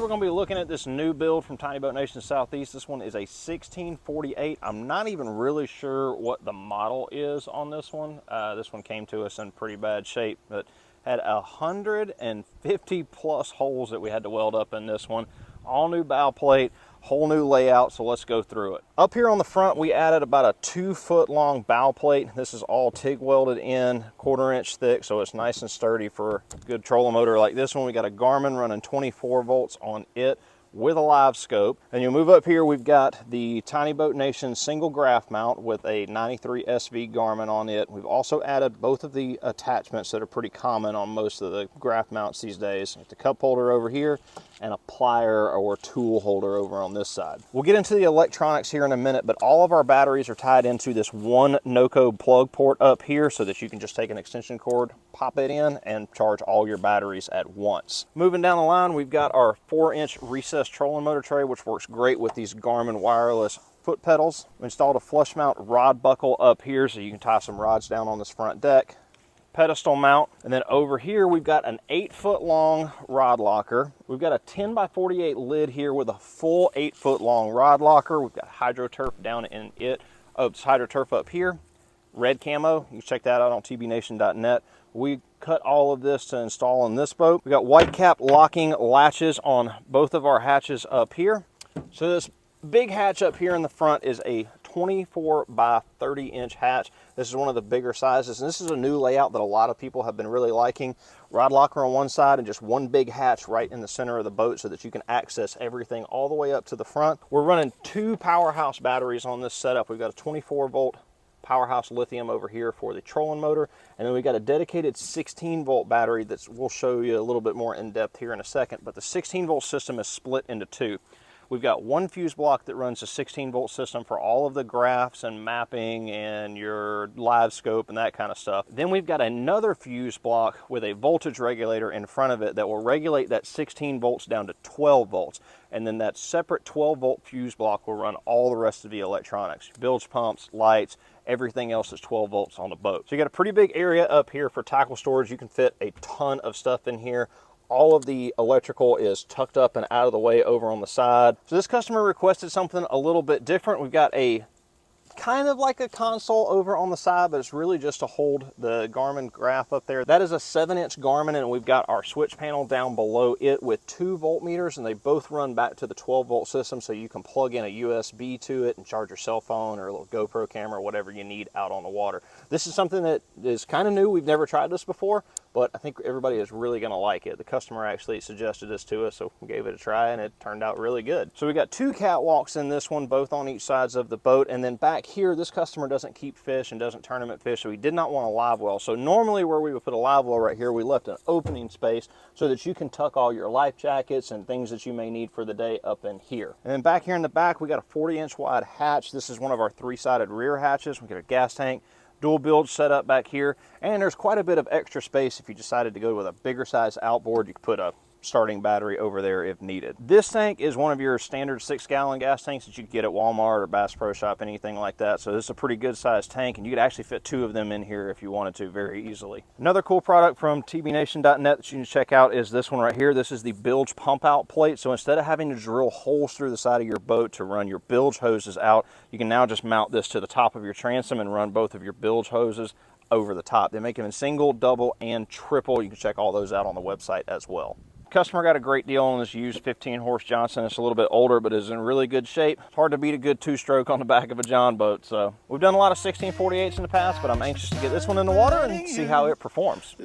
we're going to be looking at this new build from Tiny Boat Nation Southeast. This one is a 1648. I'm not even really sure what the model is on this one. This one came to us in pretty bad shape, but had 150 plus holes that we had to weld up in this one. All new bow plate, whole new layout, so let's go through it. Up here on the front, we added about a 2-foot long bow plate. This is all TIG welded in, 1/4 inch thick, so it's nice and sturdy for a good trolling motor like this one. We got a Garmin running 24 volts on it with a live scope. And you'll move up here, we've got the Tiny Boat Nation single graph mount with a 93 SV Garmin on it. We've also added both of the attachments that are pretty common on most of the graph mounts these days. The cup holder over here and a plier or tool holder over on this side. We'll get into the electronics here in a minute, but all of our batteries are tied into this one NoCo plug port up here so that you can just take an extension cord, pop it in, and charge all your batteries at once. Moving down the line, we've got our 4-inch recessed trolling motor tray, which works great with these Garmin wireless foot pedals. We installed a flush mount rod buckle up here so you can tie some rods down on this front deck. Pedestal mount, and then over here we've got an 8-foot long rod locker. We've got a 10x48 lid here with a full 8-foot long rod locker. We've got HydroTurf down in it. Oh, it's HydroTurf up here, red camo. You can check that out on tbnation.net. We cut all of this to install on this boat. We got white cap locking latches on both of our hatches up here. So this big hatch up here in the front is a 24 by 30 inch hatch. This is one of the bigger sizes, and this is a new layout that a lot of people have been really liking. Rod locker on one side and just one big hatch right in the center of the boat so that you can access everything all the way up to the front. We're running 2 powerhouse batteries on this setup. We've got a 24 volt powerhouse lithium over here for the trolling motor, and then we got a dedicated 16 volt battery that we'll show you a little bit more in depth here in a second. But the 16 volt system is split into 2. We've got one fuse block that runs a 16 volt system for all of the graphs and mapping and your live scope and that kind of stuff. Then we've got another fuse block with a voltage regulator in front of it that will regulate that 16 volts down to 12 volts. And then that separate 12 volt fuse block will run all the rest of the electronics, bilge pumps, lights, everything else is 12 volts on the boat. So you got a pretty big area up here for tackle storage. You can fit a ton of stuff in here. All of the electrical is tucked up and out of the way over on the side. So this customer requested something a little bit different. We've got a kind of like a console over on the side, but it's really just to hold the Garmin graph up there. That is a 7-inch Garmin, and we've got our switch panel down below it with 2 voltmeters, and they both run back to the 12 volt system, so you can plug in a USB to it and charge your cell phone or a little GoPro camera, whatever you need out on the water. This is something that is kind of new. We've never tried this before, but I think everybody is really going to like it. The customer actually suggested this to us, so we gave it a try, and it turned out really good. So we got 2 catwalks in this one, both on each sides of the boat, and then back here, this customer doesn't keep fish and doesn't tournament fish, so he did not want a live well. So normally where we would put a live well right here, we left an opening space so that you can tuck all your life jackets and things that you may need for the day up in here. And then back here in the back, we got a 40-inch wide hatch. This is one of our 3-sided rear hatches. We got a gas tank, dual bilge set up back here, and there's quite a bit of extra space. If you decided to go with a bigger size outboard, you could put a starting battery over there if needed. This tank is one of your standard 6-gallon gas tanks that you could get at Walmart or Bass Pro Shop, anything like that. So this is a pretty good sized tank, and you could actually fit 2 of them in here if you wanted to very easily. Another cool product from tbnation.net that you can check out is this one right here. This is the bilge pump out plate. So instead of having to drill holes through the side of your boat to run your bilge hoses out, you can now just mount this to the top of your transom and run both of your bilge hoses over the top. They make them in single, double, and triple. You can check all those out on the website as well. Customer got a great deal on this used 15-horse Johnson. It's a little bit older, but is in really good shape. It's hard to beat a good 2-stroke on the back of a Jon boat. So we've done a lot of 1648s in the past, but I'm anxious to get this one in the water and see how it performs.